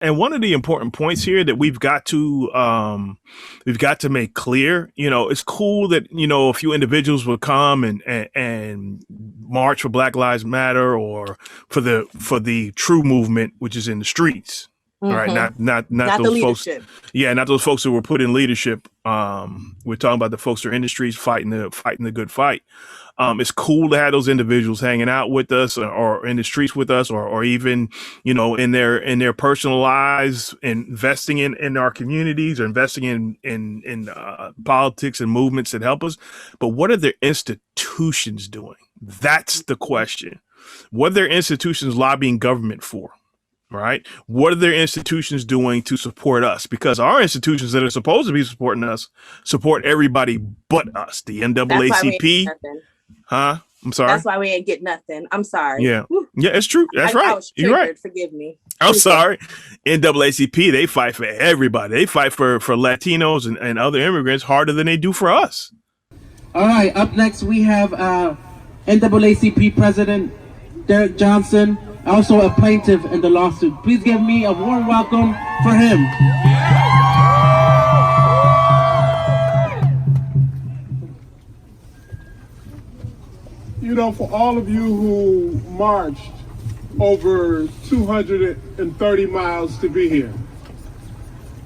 And one of the important points here that we've got to make clear, it's cool that, a few individuals will come and march for Black Lives Matter or for the true movement, which is in the streets. All right. Not those folks. Yeah. Not those folks who were put in leadership. We're talking about the folks who are in the streets fighting the good fight. It's cool to have those individuals hanging out with us or in the streets with us or even, in their personal lives, investing in our communities or investing in politics and movements that help us. But what are their institutions doing? That's the question. What are their institutions lobbying government for? Right? What are their institutions doing to support us? Because our institutions that are supposed to be supporting us support everybody but us. The NAACP. Huh? I'm sorry. That's why we ain't get nothing. I'm sorry. Yeah. Yeah, it's true. That's right. I was triggered. You're right. Forgive me. I'm sorry. NAACP, they fight for everybody. They fight for Latinos and other immigrants harder than they do for us. All right. Up next, we have NAACP President Derek Johnson, also a plaintiff in the lawsuit. Please give me a warm welcome for him. For all of you who marched over 230 miles to be here,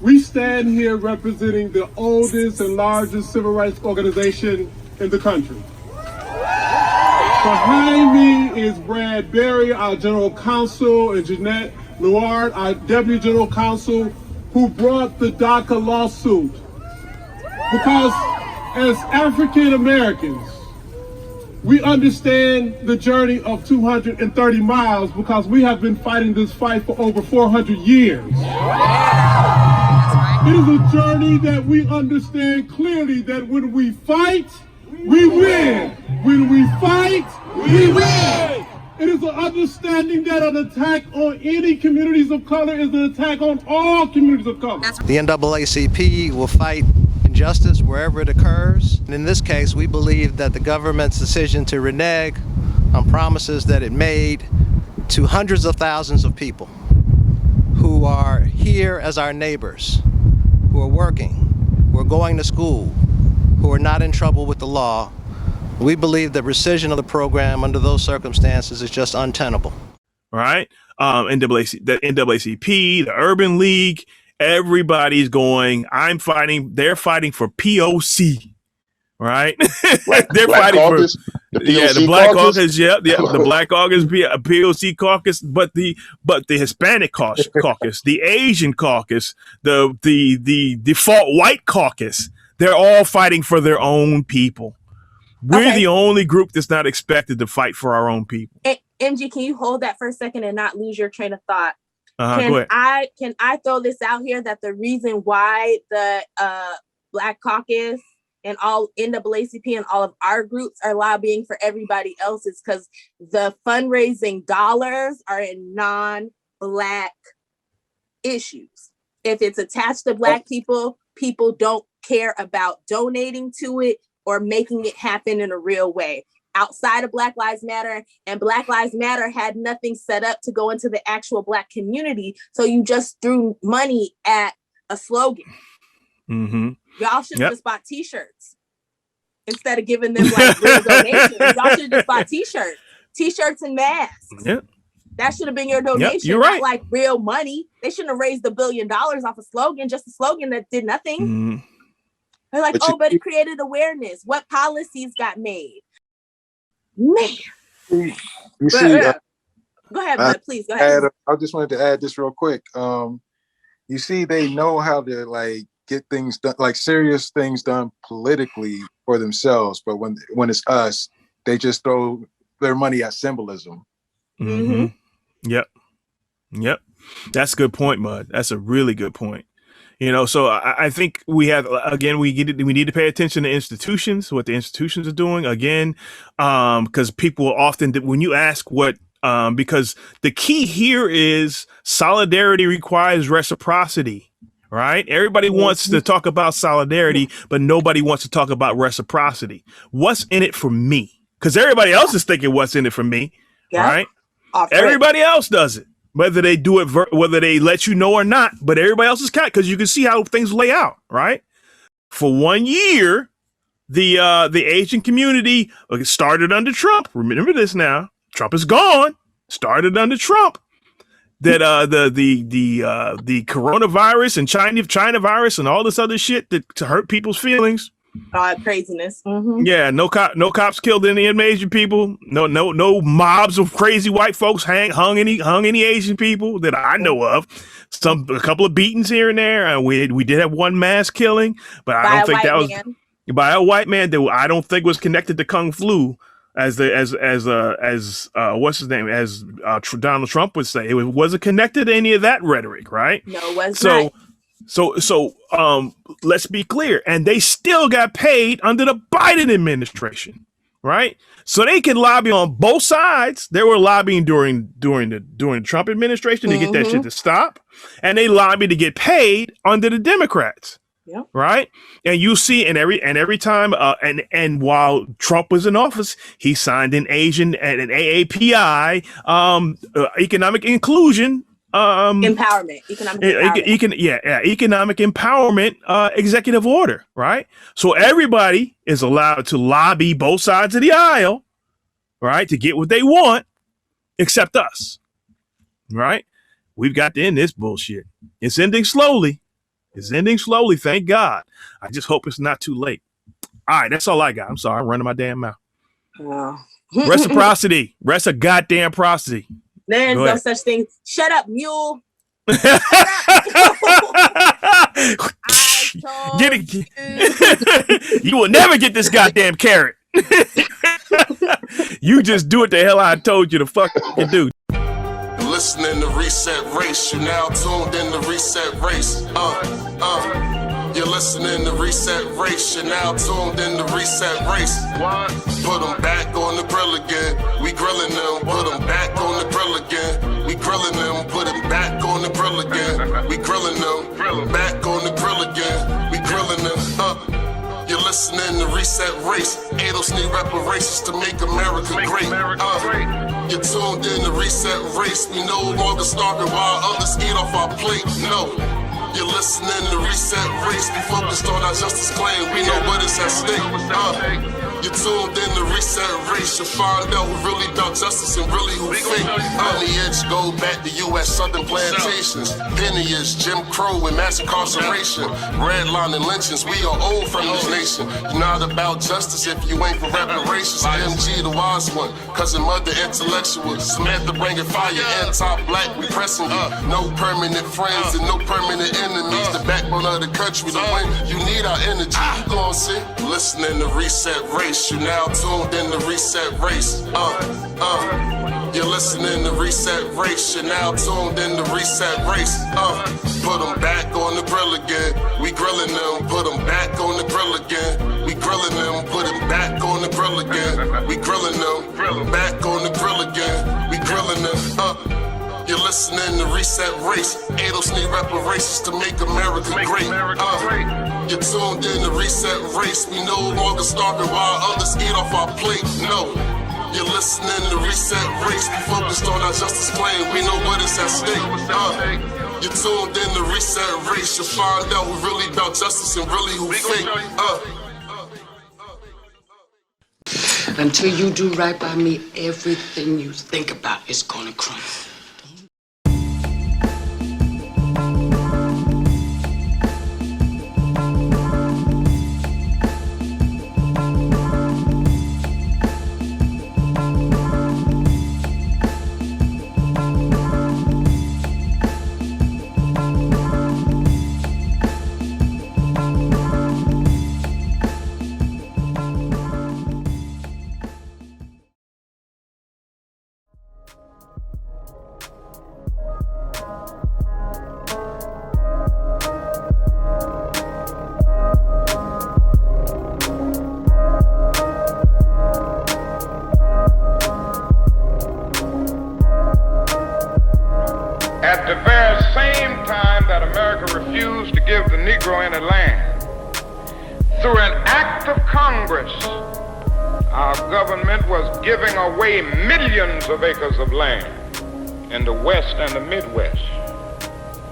we stand here representing the oldest and largest civil rights organization in the country. Behind me is Brad Berry, our general counsel, and Jeanette Luard, our deputy general counsel, who brought the DACA lawsuit. Because as African Americans, we understand the journey of 230 miles because we have been fighting this fight for over 400 years. It is a journey that we understand clearly that when we fight, we win. When we fight, we win. It is an understanding that an attack on any communities of color is an attack on all communities of color. The NAACP will fight injustice wherever it occurs. And in this case, we believe that the government's decision to renege on promises that it made to hundreds of thousands of people who are here as our neighbors, who are working, who are going to school, who are not in trouble with the law. We believe that rescission of the program under those circumstances is just untenable. Right? The NAACP, the Urban League, everybody's going, they're fighting for POC, right? They're fighting caucus, for the Black Caucus, the Black Caucus, POC caucus, but the Hispanic caucus, the Asian caucus, the default white caucus, they're all fighting for their own people. We're the only group that's not expected to fight for our own people. MG, can you hold that for a second and not lose your train of thought? Can I throw this out here that the reason why the Black Caucus and all NAACP and all of our groups are lobbying for everybody else is because the fundraising dollars are in non-Black issues. If it's attached to Black people, people don't care about donating to it or making it happen in a real way. Outside of Black Lives Matter, and Black Lives Matter had nothing set up to go into the actual Black community. So you just threw money at a slogan. Mm-hmm. Y'all should have just bought t-shirts instead of giving them like real donations. Y'all should have just bought t-shirts and masks. Yep. That should have been your donation, you're right. not like real money. They shouldn't have raised $1 billion off a slogan, just a slogan that did nothing. Mm-hmm. They're like, but it created awareness. What policies got made? Man. You see, go ahead, bud. Please go ahead. I just wanted to add this real quick. You see, they know how to like get things done, like serious things done politically for themselves. But when it's us, they just throw their money at symbolism. Mm-hmm. Yep. That's a good point, Mud. That's a really good point. So I think we need to pay attention to institutions, what the institutions are doing again, because people often, when you ask because the key here is solidarity requires reciprocity, right? Everybody wants to talk about solidarity, but nobody wants to talk about reciprocity. What's in it for me? Because everybody else is thinking what's in it for me, right? Everybody else does it. whether they do it, whether they let you know or not, but everybody else is counting because you can see how things lay out, right? For 1 year, the Asian community started under Trump. Remember this now. Trump is gone. Started under Trump. That the coronavirus and China virus and all this other shit that to hurt people's feelings. Craziness. Mm-hmm. Yeah, no cops killed any Asian people. No mobs of crazy white folks hung any Asian people that I know of. A couple of beatings here and there. We did have one mass killing, but I don't think that was by a white man that I don't think was connected to Kung Flu. As what's his name? As Donald Trump would say, it wasn't connected to any of that rhetoric, right? No, it was not. So let's be clear, and they still got paid under the Biden administration, right? So they can lobby on both sides. They were lobbying during the Trump administration to get that shit to stop, and they lobbied to get paid under the Democrats. Yep. Right. And you see, and every time, and while Trump was in office, he signed an AAPI, economic inclusion, empowerment, economic empowerment, executive order. Right. So everybody is allowed to lobby both sides of the aisle, right, to get what they want, except us. Right. We've got to end this bullshit. It's ending slowly. Thank God. I just hope it's not too late. All right, that's all I got. I'm sorry, I'm running my damn mouth. Reciprocity. Reciprocity. There's no such thing. Shut up, mule. Get it. You will never get this goddamn carrot. You just do what the hell I told you to fucking do. Listening to Reset Race, you now tuned in to Reset Race. You're listening to Reset Race, you're now tuned in to Reset Race. What? Put them back on the grill again. We grilling them, put them back on the grill again. We grilling them, put them back on the grill again. We grilling them, back on the grill again. We grilling them, You're listening to Reset Race. ADOS need reparations to make America great. You're tuned in to Reset Race. We no longer starving while others eat off our plate. No. You're listening to Reset Race. We focused on our justice claim. We know what is at stake. You're tuned in to Reset Race. You'll find out who really about justice and really who fake. Lineage go back to U.S. Southern plantations. Lineage, Jim Crow and mass incarceration. Redline and lynchings. We are old from this nation. You're not about justice if you ain't for reparations. MG, the wise one. Cousin Mother, intellectual. Samantha bringing fire. Anti-black, we pressing you. No permanent friends and no permanent enemies. The backbone of the country. To win, you need our energy. You gon' see. Listening to Reset Race. You now tuned in to Reset Race. You're listening to Reset Race. You're now tuned in to Reset Race. Put them back on the grill again. We grilling them. Put them back on the grill again. We grilling them. Put them back on the grill again. We grilling them. Back on the grill again. We grilling them. You're listening to Reset Race. ADOS need reparations to make America great. You're tuned in to Reset Race. We no longer starving while others eat off our plate. No. You're listening to Reset Race. We focused on our justice claim. We know what is at stake. You're tuned in to Reset Race. You'll find out who really about justice and really who fake. Until you do right by me, everything you think about is gonna crumble. At the very same time that America refused to give the Negro any land, through an act of Congress, our government was giving away millions of acres of land in the West and the Midwest,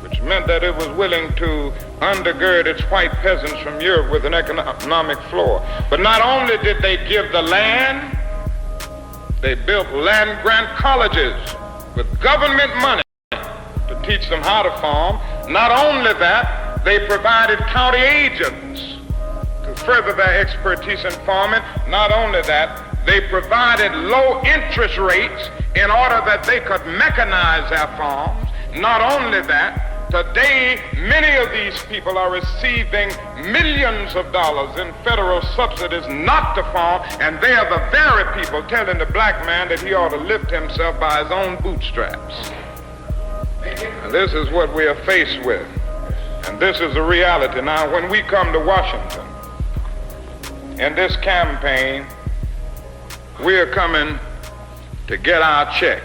which meant that it was willing to undergird its white peasants from Europe with an economic floor. But not only did they give the land, they built land-grant colleges with government money to teach them how to farm. Not only that, they provided county agents to further their expertise in farming. Not only that, they provided low interest rates in order that they could mechanize their farms. Not only that, today, many of these people are receiving millions of dollars in federal subsidies not to farm, and they are the very people telling the black man that he ought to lift himself by his own bootstraps. And this is what we are faced with, and this is the reality. Now, when we come to Washington in this campaign, we are coming to get our check.